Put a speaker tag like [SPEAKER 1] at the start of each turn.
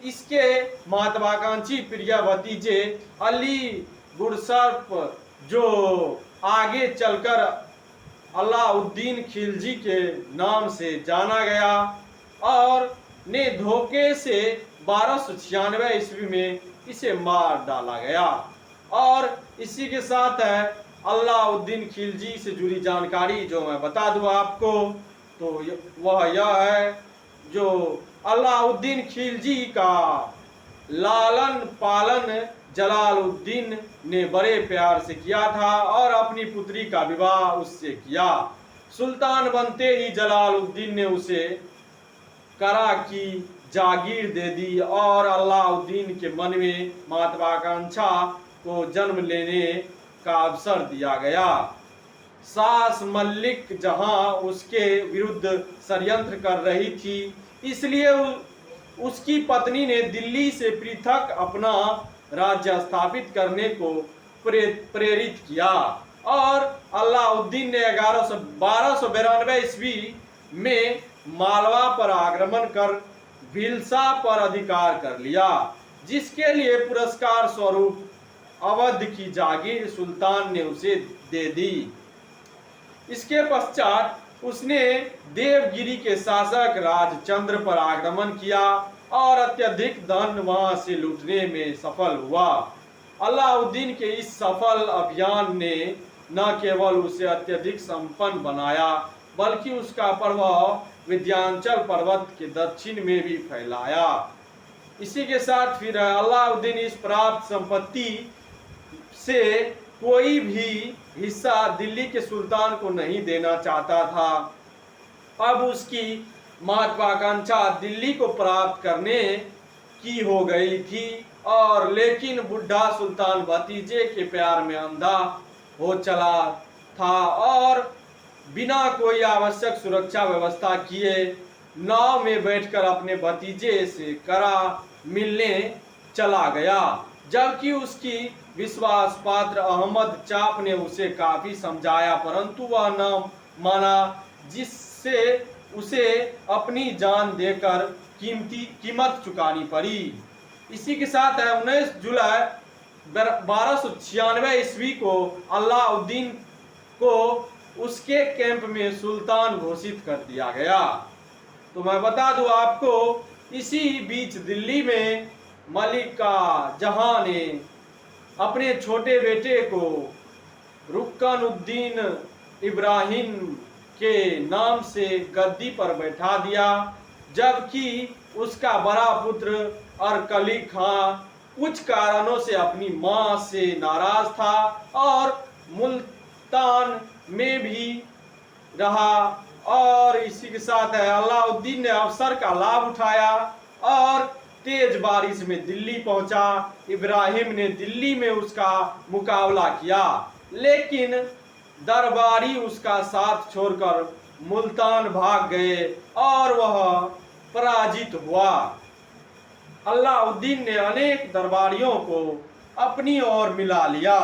[SPEAKER 1] इसके महत्वाकांक्षी प्रिय भतीजे अली गुरसर्प, जो आगे चलकर अलाउद्दीन खिलजी के नाम से जाना गया, और ने धोखे से 1296 ईस्वी में इसे मार डाला गया। और इसी के साथ है अलाउद्दीन खिलजी से जुड़ी जानकारी जो मैं बता दूं आपको, तो वह यह है, जो अलाउद्दीन खिलजी का लालन पालन जलालुद्दीन ने बड़े प्यार से किया था और अपनी पुत्री का विवाह उससे किया। सुल्तान बनते ही जलालुद्दीन ने उसे करा की जागीर दे दी और अलाउद्दीन के मन में महत्वाकांक्षा को जन्म लेने का अवसर दिया गया। सास मल्लिक जहां उसके विरुद्ध षड्यंत्र कर रही थी, इसलिए उसकी पत्नी ने दिल्ली से पृथक अपना राज्य स्थापित करने को प्रेरित किया, और अलाउद्दीन ने 1292 ईस्वी में मालवा पर आक्रमण कर भिलसा पर अधिकार कर लिया, जिसके लिए पुरस्कार स्वरूप अवध की जागीर सुल्तान ने उसे दे दी। इसके पश्चात उसने देवगिरी के शासक राजचंद्र पर आक्रमण किया और अत्यधिक धन वहां से लूटने में सफल हुआ। अलाउद्दीन के इस सफल अभियान ने न केवल उसे अत्यधिक संपन्न बनाया, बल्कि उसका प्रभाव विंध्याचल पर्वत के दक्षिण में भी फैलाया। इसी के साथ फिर अलाउद्दीन इस प्राप्त संपत्ति से कोई भी हिस्सा दिल्ली के सुल्तान को नहीं देना चाहता था। अब उसकी महत्वाकांक्षा दिल्ली को प्राप्त करने की हो गई थी, और लेकिन बुढ़ा सुल्तान भतीजे के प्यार में अंधा हो चला था और बिना कोई आवश्यक सुरक्षा व्यवस्था किए नाव में बैठकर अपने भतीजे से करा मिलने चला गया, जबकि उसकी विश्वास पात्र अहमद चाप ने उसे काफी समझाया, परंतु वह न माना, जिससे उसे अपनी जान देकर कीमत चुकानी पड़ी। इसी के साथ है 19 जुलाई 1296 ईस्वी को अलाउद्दीन को उसके कैंप में सुल्तान घोषित कर दिया गया। तो मैं बता दूं आपको, इसी बीच दिल्ली में मलिका जहां ने अपने छोटे बेटे को रुकनुद्दीन इब्राहिम के नाम से गद्दी पर बैठा दिया, जबकि उसका बड़ा पुत्र अरकली खां कुछ कारणों से अपनी मां से नाराज था और मुल्तान में भी रहा। और इसी के साथ है अलाउद्दीन ने अवसर का लाभ उठाया और तेज बारिश में दिल्ली पहुंचा। इब्राहिम ने दिल्ली में उसका मुकाबला किया, लेकिन दरबारी उसका साथ छोड़कर मुल्तान भाग गए और वह पराजित हुआ। अलाउद्दीन ने अनेक दरबारियों को अपनी ओर मिला लिया।